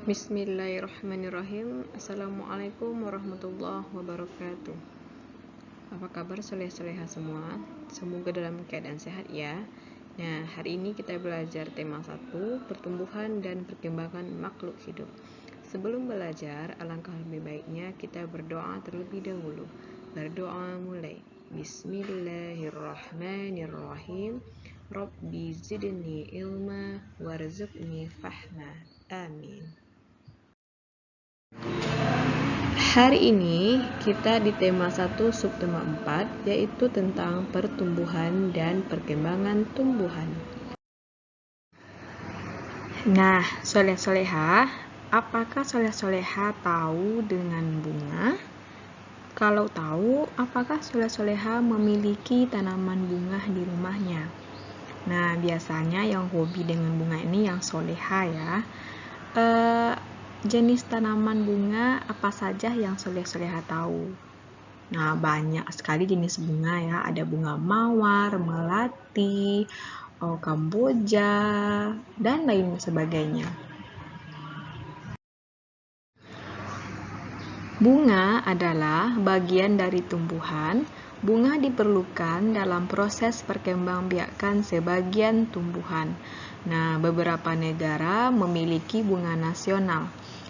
Bismillahirrahmanirrahim. Assalamualaikum warahmatullahi wabarakatuh. Apa kabar soleh-soleha semua? Semoga dalam keadaan sehat ya. Nah, hari ini kita belajar tema 1, pertumbuhan dan perkembangan makhluk hidup. Sebelum belajar, alangkah lebih baiknya kita berdoa terlebih dahulu. Berdoa mulai. Bismillahirrahmanirrahim. Rabbi zidni ilma warzuqni fahma. Amin. Hari ini kita di tema 1 subtema 4, yaitu tentang pertumbuhan dan perkembangan tumbuhan. Nah, soleh-soleha, apakah soleh-soleha tahu dengan bunga? Kalau tahu, apakah soleh-soleha memiliki tanaman bunga di rumahnya? Nah, biasanya yang hobi dengan bunga ini yang soleha ya. Jenis tanaman bunga apa saja yang soleh-soleha tahu? Nah, banyak sekali jenis bunga ya. Ada bunga mawar, melati, kamboja, dan lain sebagainya. Bunga adalah bagian dari tumbuhan. Bunga diperlukan dalam proses perkembangbiakan sebagian tumbuhan. Nah, beberapa negara memiliki bunga nasional.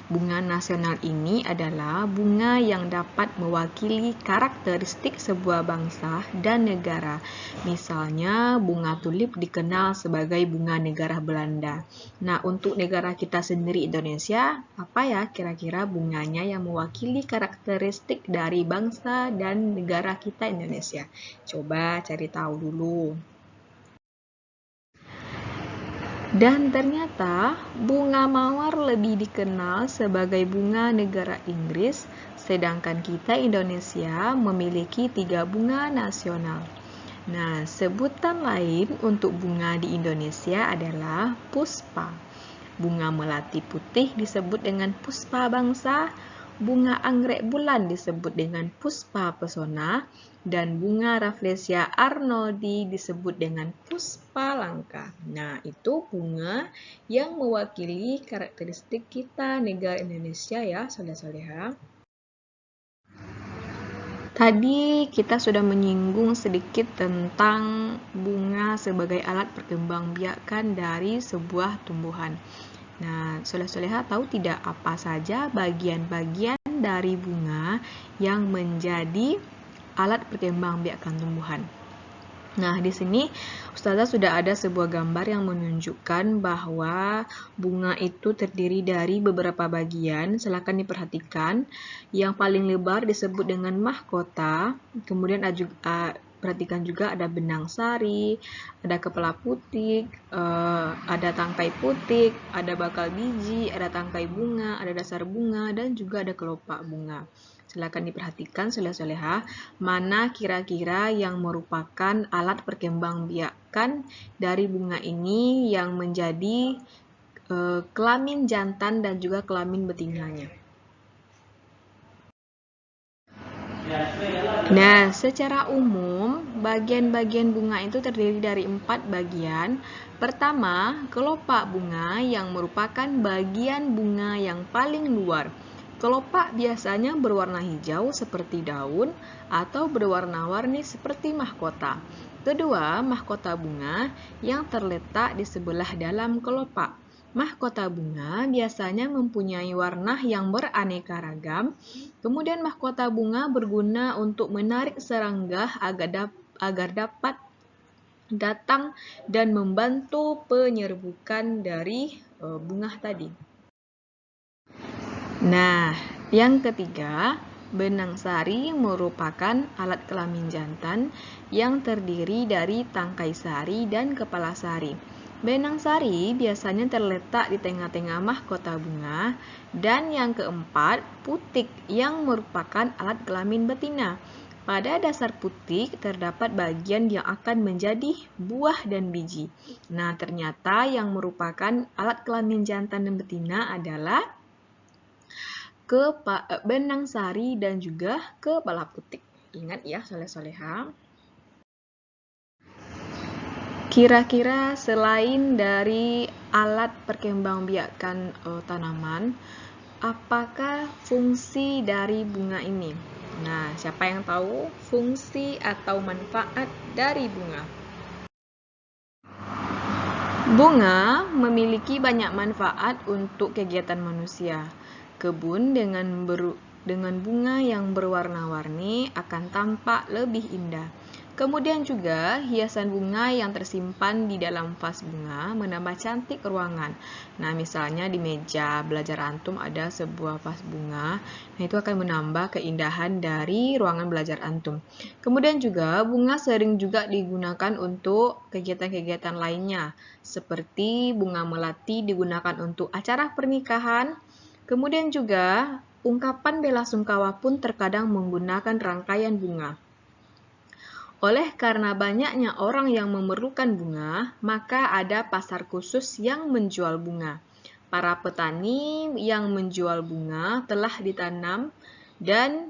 Bunga nasional ini adalah bunga yang dapat mewakili karakteristik sebuah bangsa dan negara. Misalnya, bunga tulip dikenal sebagai bunga negara Belanda. Nah, untuk negara kita sendiri Indonesia, apa ya kira-kira bunganya yang mewakili karakteristik dari bangsa dan negara kita Indonesia? Coba cari tahu dulu. Dan ternyata bunga mawar lebih dikenal sebagai bunga negara Inggris, sedangkan kita Indonesia memiliki 3 bunga nasional. Nah, sebutan lain untuk bunga di Indonesia adalah puspa. Bunga melati putih disebut dengan puspa bangsa, bunga anggrek bulan disebut dengan puspa pesona, dan bunga Rafflesia arnoldi disebut dengan puspa langka. Nah, itu bunga yang mewakili karakteristik kita negara Indonesia ya, soleh-soleha. Tadi kita sudah menyinggung sedikit tentang bunga sebagai alat perkembangbiakan dari sebuah tumbuhan. Nah, soleh-soleha tahu tidak apa saja bagian-bagian dari bunga yang menjadi alat perkembangbiakan tumbuhan? Nah, di sini Ustazah sudah ada sebuah gambar yang menunjukkan bahwa bunga itu terdiri dari beberapa bagian. Silakan diperhatikan. Yang paling lebar disebut dengan mahkota. Kemudian perhatikan juga ada benang sari, ada kepala putik, ada tangkai putik, ada bakal biji, ada tangkai bunga, ada dasar bunga, dan juga ada kelopak bunga. Silakan diperhatikan soleh-soleha, mana kira-kira yang merupakan alat perkembangbiakan dari bunga ini yang menjadi kelamin jantan dan juga kelamin betinanya. Nah, secara umum, bagian-bagian bunga itu terdiri dari 4 bagian. Pertama, kelopak bunga yang merupakan bagian bunga yang paling luar. Kelopak biasanya berwarna hijau seperti daun atau berwarna-warni seperti mahkota. Kedua, mahkota bunga yang terletak di sebelah dalam kelopak. Mahkota bunga biasanya mempunyai warna yang beraneka ragam. Kemudian mahkota bunga berguna untuk menarik serangga agar dapat datang dan membantu penyerbukan dari bunga tadi. Nah, yang ketiga, benang sari merupakan alat kelamin jantan yang terdiri dari tangkai sari dan kepala sari. Benang sari biasanya terletak di tengah-tengah mahkota bunga. Dan yang keempat, putik yang merupakan alat kelamin betina. Pada dasar putik terdapat bagian yang akan menjadi buah dan biji. Nah, ternyata yang merupakan alat kelamin jantan dan betina adalah benang sari dan juga kepala putik. Ingat ya soleh-soleha. Kira-kira selain dari alat perkembangbiakan tanaman, apakah fungsi dari bunga ini? Nah, siapa yang tahu fungsi atau manfaat dari bunga? Bunga memiliki banyak manfaat untuk kegiatan manusia. Kebun dengan bunga yang berwarna-warni akan tampak lebih indah. Kemudian juga hiasan bunga yang tersimpan di dalam vas bunga menambah cantik ruangan. Nah, misalnya di meja belajar antum ada sebuah vas bunga. Nah, itu akan menambah keindahan dari ruangan belajar antum. Kemudian juga bunga sering juga digunakan untuk kegiatan-kegiatan lainnya, seperti bunga melati digunakan untuk acara pernikahan. Kemudian juga ungkapan bela sungkawa pun terkadang menggunakan rangkaian bunga. Oleh karena banyaknya orang yang memerlukan bunga, maka ada pasar khusus yang menjual bunga. Para petani yang menjual bunga telah ditanam dan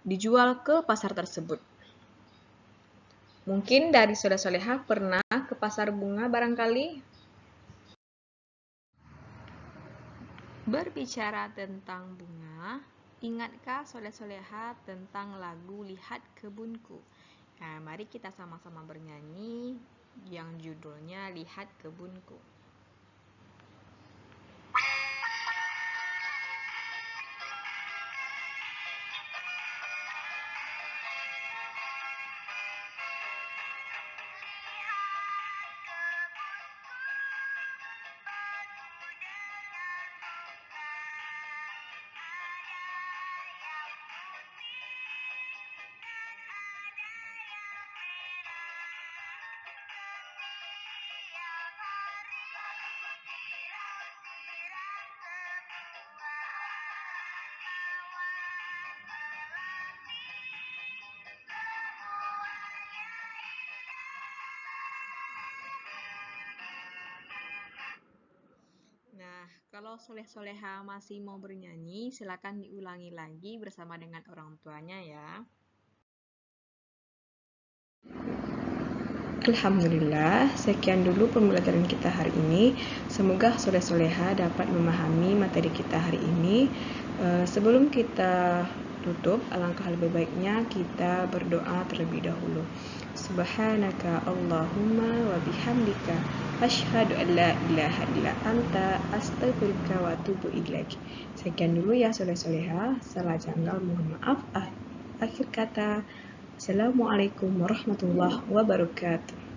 dijual ke pasar tersebut. Mungkin dari soleh-solehah pernah ke pasar bunga barangkali? Berbicara tentang bunga, ingatkah soleh-solehah tentang lagu Lihat Kebunku? Nah, mari kita sama-sama bernyanyi yang judulnya Lihat Kebunku. Nah, kalau soleh-soleha masih mau bernyanyi, silakan diulangi lagi bersama dengan orang tuanya ya. Alhamdulillah, sekian dulu pembelajaran kita hari ini. Semoga soleh-soleha dapat memahami materi kita hari ini. Sebelum kita tutup, alangkah lebih baiknya kita berdoa terlebih dahulu. Subhanaka Allahumma wa bihamdika asyhadu an la ilaha illa anta astaghfiruka wa atubu ilaik. Sekian dulu ya soleh-soleha. Salah janggal mohon maaf. Akhir kata, Assalamualaikum warahmatullahi wabarakatuh.